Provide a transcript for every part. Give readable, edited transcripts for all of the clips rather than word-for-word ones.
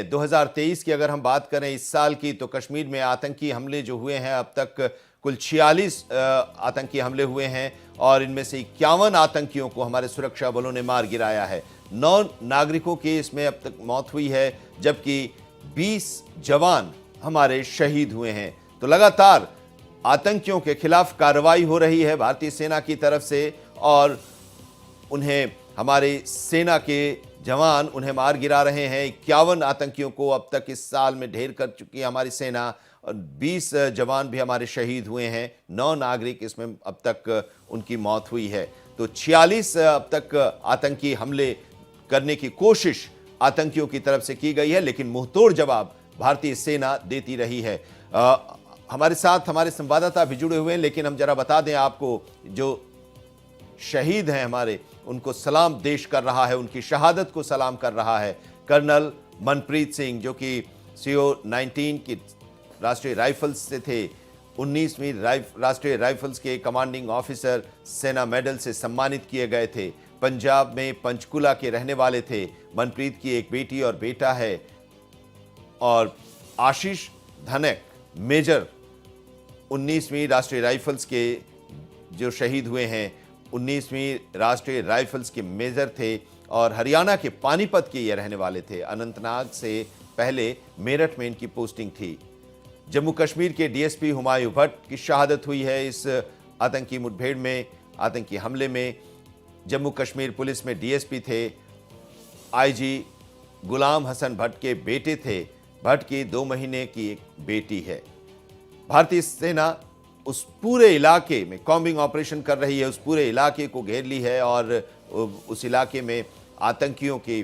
2023 की अगर हम बात करें इस साल की, तो कश्मीर में आतंकी हमले जो हुए हैं अब तक कुल 46 आतंकी हमले हुए हैं और इनमें से 51 आतंकियों को हमारे सुरक्षा बलों ने मार गिराया है। 9 नागरिकों की इसमें अब तक मौत हुई है, जबकि 20 जवान हमारे शहीद हुए हैं। तो लगातार आतंकियों के खिलाफ कार्रवाई हो रही है भारतीय सेना की तरफ से और उन्हें हमारी सेना के जवान उन्हें मार गिरा रहे हैं। 51 आतंकियों को अब तक इस साल में ढेर कर चुकी है हमारी सेना और 20 जवान भी हमारे शहीद हुए हैं। 9 नागरिक इसमें अब तक उनकी मौत हुई है। तो 46 अब तक आतंकी हमले करने की कोशिश आतंकियों की तरफ से की गई है, लेकिन मुंहतोड़ जवाब भारतीय सेना देती रही है। हमारे साथ हमारे संवाददाता भी जुड़े हुए हैं, लेकिन हम जरा बता दें आपको, जो शहीद हैं हमारे, उनको सलाम देश कर रहा है, उनकी शहादत को सलाम कर रहा है कर्नल मनप्रीत सिंह, जो कि CO-19 की राष्ट्रीय राइफल्स से थे। 19वीं राष्ट्रीय राइफल्स के कमांडिंग ऑफिसर सेना मेडल से सम्मानित किए गए थे। पंजाब में पंचकुला के रहने वाले थे। मनप्रीत की एक बेटी और बेटा है और आशीष धनक मेजर 19वीं राष्ट्रीय राइफल्स के जो शहीद हुए हैं, 19वीं राष्ट्रीय राइफल्स के मेजर थे और हरियाणा के पानीपत के ये रहने वाले थे। अनंतनाग से पहले मेरठ में इनकी पोस्टिंग थी। जम्मू कश्मीर के DSP हुमायूं भट्ट की शहादत हुई है इस आतंकी मुठभेड़ में, आतंकी हमले में। जम्मू कश्मीर पुलिस में DSP थे। IG गुलाम हसन भट्ट के बेटे थे। भट्ट की 2 महीने की एक बेटी है। भारतीय सेना उस पूरे इलाके में कॉम्बिंग ऑपरेशन कर रही है, उस पूरे इलाके को घेर ली है और उस इलाके में आतंकियों की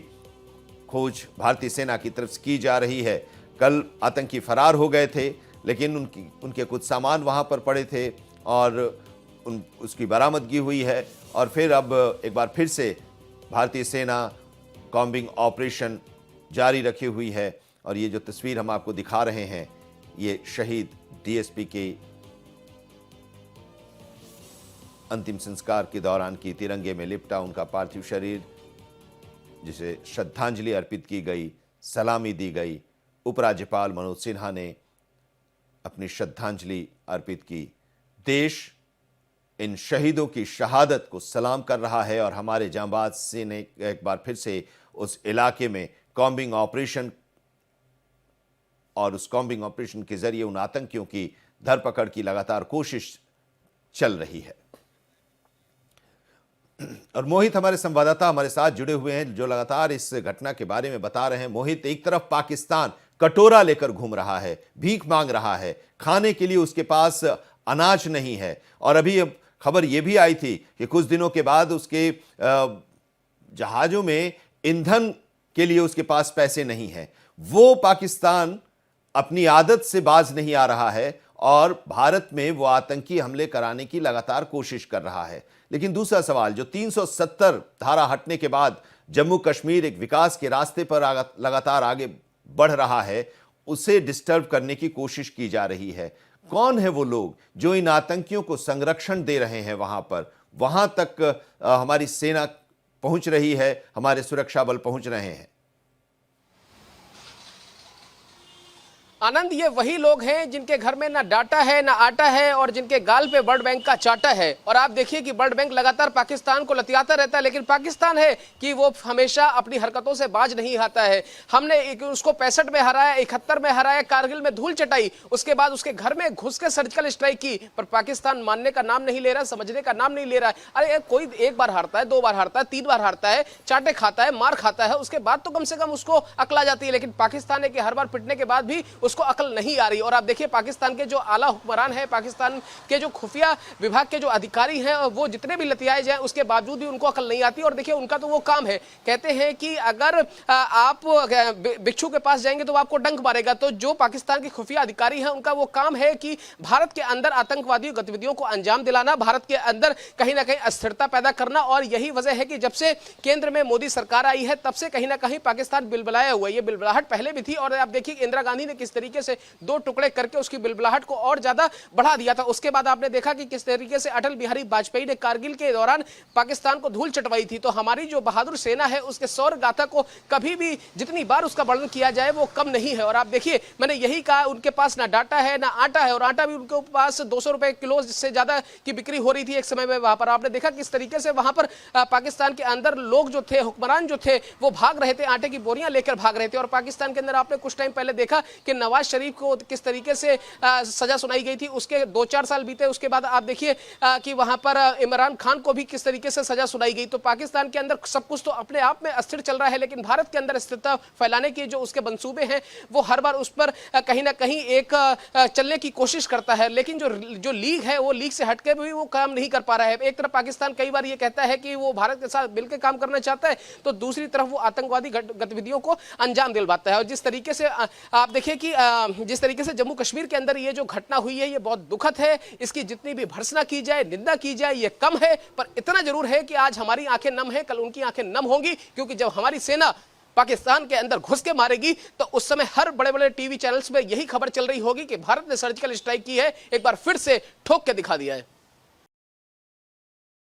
खोज भारतीय सेना की तरफ से की जा रही है। कल आतंकी फरार हो गए थे, लेकिन उनके कुछ सामान वहां पर पड़े थे और उसकी बरामदगी हुई है और फिर अब एक बार फिर से भारतीय सेना कॉम्बिंग ऑपरेशन जारी रखी हुई है। और ये जो तस्वीर हम आपको दिखा रहे हैं, ये शहीद DSP के अंतिम संस्कार के दौरान की तिरंगे में लिपटा उनका पार्थिव शरीर, जिसे श्रद्धांजलि अर्पित की गई, सलामी दी गई। उपराज्यपाल मनोज सिन्हा ने अपनी श्रद्धांजलि अर्पित की। देश इन शहीदों की शहादत को सलाम कर रहा है और हमारे जांबाज सेना एक बार फिर से उस इलाके में कॉम्बिंग ऑपरेशन और उस कॉम्बिंग ऑपरेशन के जरिए उन आतंकियों की धरपकड़ की लगातार कोशिश चल रही है। और मोहित हमारे संवाददाता हमारे साथ जुड़े हुए हैं, जो लगातार इस घटना के बारे में बता रहे हैं। मोहित, एक तरफ पाकिस्तान कटोरा लेकर घूम रहा है, भीख मांग रहा है, खाने के लिए उसके पास अनाज नहीं है और अभी खबर यह भी आई थी कि कुछ दिनों के बाद उसके जहाजों में ईंधन के लिए उसके पास पैसे नहीं है। वो पाकिस्तान अपनी आदत से बाज नहीं आ रहा है और भारत में वो आतंकी हमले कराने की लगातार कोशिश कर रहा है। लेकिन दूसरा सवाल, जो 370 धारा हटने के बाद जम्मू कश्मीर एक विकास के रास्ते पर लगातार आगे बढ़ रहा है, उसे डिस्टर्ब करने की कोशिश की जा रही है। कौन है वो लोग जो इन आतंकियों को संरक्षण दे रहे हैं? वहां तक हमारी सेना पहुंच रही है, हमारे सुरक्षा बल पहुंच रहे हैं। आनंद, ये वही लोग हैं जिनके घर में ना डाटा है ना आटा है और जिनके गाल पे वर्ल्ड बैंक का चाटा है। और आप देखिए कि वर्ल्ड बैंक लगातार पाकिस्तान को लतियाता रहता है, लेकिन पाकिस्तान है कि वो हमेशा अपनी हरकतों से बाज नहीं आता है। हमने उसको 65 में हराया, 71 में हराया, कारगिल में धूल चटाई, उसके बाद उसके घर में घुस के सर्जिकल स्ट्राइक की, पर पाकिस्तान मानने का नाम नहीं ले रहा, समझने का नाम नहीं ले रहा है। अरे कोई एक बार हारता है, 2 बार हारता है, 3 बार हारता है, चाटे खाता है, मार खाता है, उसके बाद तो कम से कम उसको अकल आ जाती है। लेकिन पाकिस्तान है कि हर बार पिटने के बाद भी उसको अकल नहीं आ रही। और आप देखिए पाकिस्तान के जो आला हुक्मरान हैं, पाकिस्तान के जो खुफिया विभाग के जो अधिकारी हैं, वो जितने भी लतियाए जाए उसके बावजूद भी उनको अकल नहीं आती। और देखिए उनका तो वो काम है, कहते हैं कि अगर आप बिच्छू के पास जाएंगे तो वो आपको डंक मारेगा। तो जो पाकिस्तान के खुफिया अधिकारी हैं, उनका वो काम है कि भारत के अंदर आतंकवादी गतिविधियों को अंजाम दिलाना, भारत के अंदर कहीं ना कहीं अस्थिरता पैदा करना। और यही वजह है कि जब से केंद्र में मोदी सरकार आई है, तब से कहीं ना कहीं पाकिस्तान बिलबिलाया हुआ है। ये बिलबिलाहट पहले भी थी और आप देखिए इंदिरा गांधी ने किस तरीके तरीके से दो टुकड़े करके उसकी बिलबिलाहट को और ज्यादा बढ़ा दिया था। उसके बाद आपने देखा कि किस तरीके से अटल बिहारी वाजपेयी ने कारगिल के दौरान पाकिस्तान को धूल चटवाई थी। तो हमारी जो बहादुर सेना है उसके शौर्य गाथा को कभी भी जितनी बार उसका वर्णन किया जाए वो कम नहीं है। और आप देखिए, मैंने यही कहा, उनके पास ना डाटा है ना आटा है, और आटा भी उनके पास 200 रुपए किलो से ज्यादा की बिक्री हो रही थी एक समय में वहां पर। आपने देखा किस तरीके से वहां पर पाकिस्तान के अंदर लोग जो थे, हुक्मरान जो थे, वो भाग रहे थे, आटे की बोरियां लेकर भाग रहे थे। और पाकिस्तान के अंदर आपने कुछ टाइम पहले देखा कि नवाज शरीफ को किस तरीके से सजा सुनाई गई थी। उसके 2-4 साल बीते, उसके बाद आप देखिए कि वहां पर इमरान खान को भी किस तरीके से सजा सुनाई गई। तो पाकिस्तान के अंदर सब कुछ तो अपने आप में अस्थिर चल रहा है, लेकिन भारत के अंदर स्थिरता फैलाने के जो उसके मंसूबे हैं वो हर बार उस पर कहीं ना कहीं एक चलने की कोशिश करता है। लेकिन जो लीग है वो लीग से हटके भी वो काम नहीं कर पा रहा है। एक तरफ पाकिस्तान कई बार ये कहता है कि वो भारत के साथ मिलकर काम करना चाहता है, तो दूसरी तरफ वो आतंकवादी गतिविधियों को अंजाम दिलवाता है। और जिस तरीके से आप देखिए कि जिस तरीके से जम्मू कश्मीर के अंदर ये जो घटना हुई है ये बहुत दुखद है। इसकी जितनी भी भर्त्सना की जाए, निंदा की जाए, ये कम है। पर इतना जरूर है कि आज हमारी आंखें नम है, कल उनकी आंखें नम होंगी, क्योंकि जब हमारी सेना पाकिस्तान के अंदर घुस के मारेगी तो उस समय हर बड़े बड़े टीवी चैनल्स में यही खबर चल रही होगी कि भारत ने सर्जिकल स्ट्राइक की है, एक बार फिर से ठोक के दिखा दिया है।